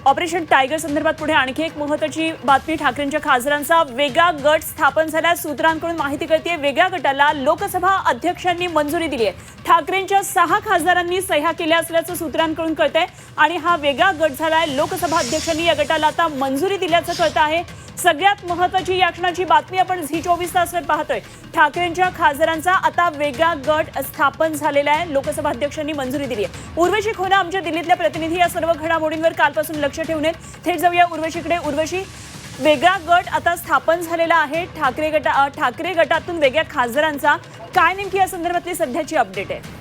Operation tiger संदर्भात पुढे आणखी एक महत्त्वाची बातमी. ठाकरेंच्या खासदारांचा वेगळा गट स्थापन झाला. सूत्रांकडून माहिती कळते वेगळ्या गटाला लोकसभा अध्यक्षांनी मंजुरी दिली आहे. ठाकरेंच्या 6 खासदारांनी सह्या केल्या असल्याचं सूत्रांकडून कळतंय आणि हा वेगळा गट झालाय. लोकसभा अध्यक्षांनी या गटाला आता मंजुरी दिल्याचं कळतं आहे. सगळ्यात महत्त्वाची या क्षणाची बातमी आपण झी24 तासवर पाहतोय. ठाकरेंच्या खासदारांचा आता वेगळा गट स्थापन झालेला आहे. लोकसभा अध्यक्षांनी मंजुरी दिली आहे. उर्वशी खोना आमच्या दिल्लीतल्या प्रतिनिधी या सर्व घडामोडींवर कालपासून लक्ष ठेवून आहेत. थेट जाऊया उर्वशीकडे. उर्वशी, वेगळा गट आता स्थापन झालेला आहे. ठाकरे गटातून वेगळ्या खासदारांचा काय नेमकी या संदर्भातली सध्याची अपडेट आहे?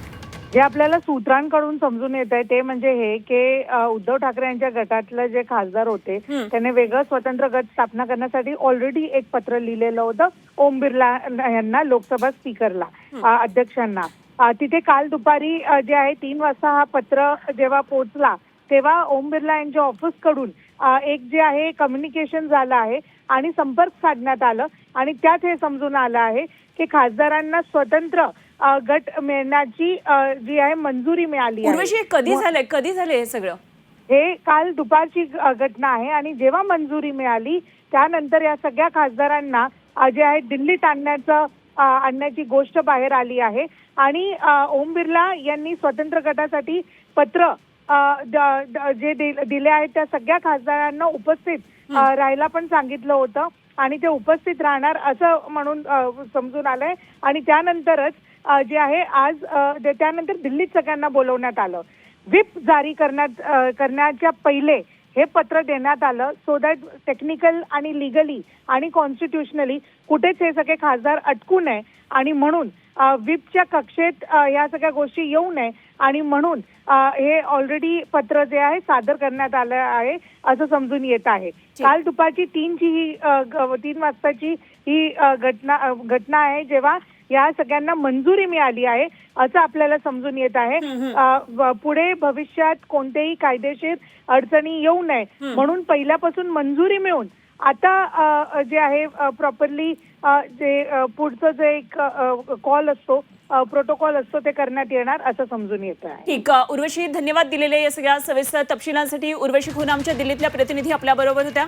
जे आपल्याला सूत्रांकडून समजून येत आहे ते म्हणजे हे की उद्धव ठाकरे यांच्या गटातले जे खासदार होते त्यांनी वेगळं स्वतंत्र गट स्थापना करण्यासाठी ऑलरेडी एक पत्र लिहिलेलं होतं ओम बिर्ला यांना, लोकसभा स्पीकरला, अध्यक्षांना. तिथे काल दुपारी जे आहे 3 वाजता हा पत्र जेव्हा पोहोचला तेव्हा ओम बिर्ला यांच्या ऑफिसकडून एक जे आहे कम्युनिकेशन झालं आहे आणि संपर्क साधण्यात आलं आणि त्यात हे समजून आलं आहे की खासदारांना स्वतंत्र गट मिळण्याची जी आहे मंजुरी मिळाली आहे. उर्वशी, कधी झालंय हे सगळं? हे काल दुपारची घटना आहे आणि जेव्हा मंजुरी मिळाली त्यानंतर या सगळ्या खासदारांना जे आहे दिल्लीत आणण्याची गोष्ट बाहेर आली आहे आणि ओम बिर्ला यांनी स्वतंत्र गटासाठी पत्र जे दिले आहेत त्या सगळ्या खासदारांना उपस्थित राहायला पण सांगितलं होतं आणि ते उपस्थित राहणार असं म्हणून समजून आलंय आणि त्यानंतरच जे आहे आज त्यानंतर दिल्लीत सगळ्यांना बोलवण्यात आलं. व्हिप जारी करण्याच्या पहिले हे पत्र देण्यात आलं सो दॅट टेक्निकल आणि लिगली आणि कॉन्स्टिट्युशनली कुठेच हे सगळे खासदार अटकू नये आणि म्हणून व्हिपच्या कक्षेत या सगळ्या गोष्टी येऊ नये आणि म्हणून हे ऑलरेडी पत्र जे आहे सादर करण्यात आलं आहे असं समजून येत आहे. काल दुपारची 3 वाजताची ही घटना आहे जेव्हा या सगळ्यांना मंजुरी मिळाली आहे असं आपल्याला समजून येत आहे. पुढे भविष्यात कोणतेही कायदेशीर अडचणी येऊ नये म्हणून पहिल्यापासून मंजुरी मिळून आता जे आहे प्रॉपरली जे पुढचं जे एक कॉल असतो, प्रोटोकॉल असतो ते करण्यात येणार असं समजून येत आहे. ठीक, उर्वशी, धन्यवाद दिलेल्या या सगळ्या सविस्तर तपशिलांसाठी. उर्वशी खोना आमच्या दिल्लीतल्या प्रतिनिधी आपल्या बरोबर होत्या.